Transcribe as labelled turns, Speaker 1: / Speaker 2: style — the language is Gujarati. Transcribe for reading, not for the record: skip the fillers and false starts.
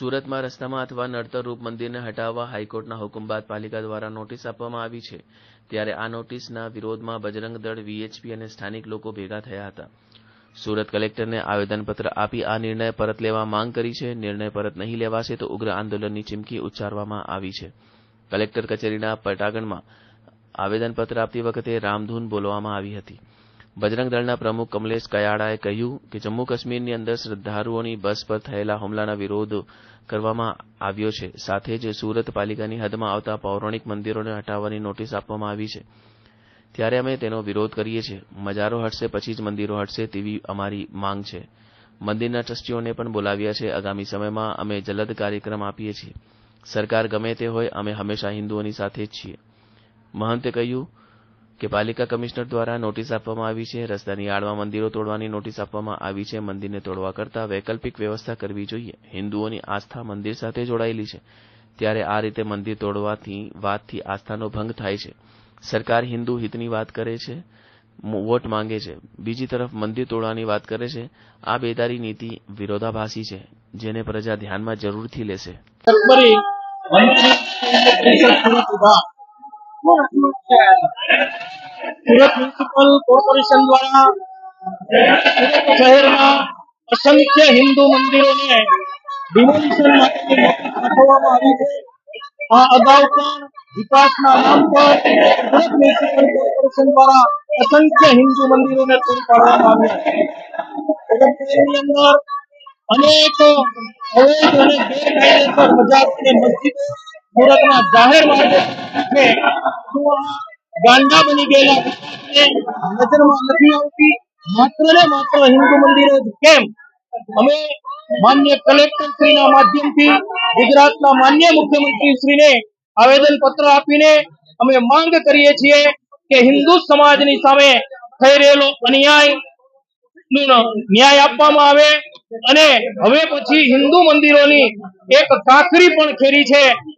Speaker 1: સુરતમાં રસ્તામાં અથવા નડતરરૂપ મંદિરને હટાવવા હાઈકોર્ટના હુકમ બાદ પાલિકા દ્વારા નોટિસ આપવામાં આવી છે. ત્યારે આ નોટિસના વિરોધમાં બજરંગ દળ, વીએચપી અને સ્થાનિક લોકો ભેગા થયા હતા. સુરત કલેક્ટરને આવેદનપત્ર આપી આ નિર્ણય પરત લેવા માંગ કરી છે. નિર્ણય પરત નહીં લેવાશે તો ઉગ્ર આંદોલનની ચીમકી ઉચ્ચારવામાં આવી છે. કલેક્ટર કચેરીના પટાંગણમાં આવેદનપત્ર આપતી વખતે રામધૂન બોલવામાં આવી હતી. બજરંગ દળના પ્રમુખ કમલેશ કયાડાએ કહ્યું કે જમ્મુ કાશ્મીરની અંદર શ્રદ્ધાળુઓની બસ પર થયેલા હુમલાનો વિરોધ કરવામાં આવ્યો છે. સાથે જ સુરત પાલિકાની હદમાં આવતા પૌરાણિક મંદિરોને હટાવવાની નોટિસ આપવામાં આવી છે. ત્યારે અમે તેનો વિરોધ કરીએ છીએ. મજારો હટશે પછી જ મંદિરો હટશે તેવી અમારી માંગ છે. મંદિરના ટ્રસ્ટીઓને પણ બોલાવ્યા છે. આગામી સમયમાં અમે જલદ કાર્યક્રમ આપીએ છીએ. સરકાર ગમે તે હોય, અમે હંમેશા હિન્દુઓની સાથે જ છીએ. મહંતે કહ્યું કે પાલિકા કમિશનર દ્વારા નોટિસ આપવામાં આવી છે. રસ્તાની આડમાં મંદિરો તોડવાની નોટિસ આપવામાં આવી છે. મંદિરને તોડવા કરતાં વૈકલ્પિક વ્યવસ્થા કરવી જોઈએ. હિન્દુઓની આસ્થા મંદિર સાથે જોડાયેલી છે. ત્યારે આ રીતે મંદિર તોડવાથી વાતથી આસ્થાનો ભંગ થાય છે. સરકાર હિન્દુ હિતની વાત કરે છે, વોટ માંગે છે, બીજી તરફ મંદિર તોડવાની વાત કરે છે. આ બેદારી નીતિ વિરોધાભાસી છે, જેને પ્રજા ધ્યાનમાં જરૂરથી લેશે.
Speaker 2: સુરત મ્યુનિસિપલ કોર્પોરેશન દ્વારા સુરત શહેરના અસંખ્ય હિન્દુ મંદિરોને ડિમોલિશન માટેની નોટિસ પાઠવવામાં આવી છે. આ અગાઉ પણ વિકાસના નામ પર સુરત મ્યુનિસિપલ કોર્પોરેશન દ્વારા અસંખ્ય હિન્દુ મંદિરોને તોડી પાડવામાં આવ્યા. સુરત શહેરની અંદર અનેક અવૈધ અને ગેરકાયદેસર મજાક અને મસ્જિદો સુરતના જાહેર માર્ગો છે. ગાંડા બની ગયેલા નજરમાં નથી આવતી. માત્ર ને માત્ર હિન્દુ મંદિરો જ કેમ? અમે માન્ય કલેક્ટર શ્રીના માધ્યમથી ગુજરાતના માન્ય મુખ્યમંત્રી શ્રીને આવેદન પત્ર આપીને અમે માંગ કરીએ છીએ કે હિન્દુ સમાજની સામે થઈ રહેલો અન્યાય ન્યાય આપવામાં આવે અને હવે પછી હિન્દુ મંદિરોની એક કાંકરી પણ ખેરી છે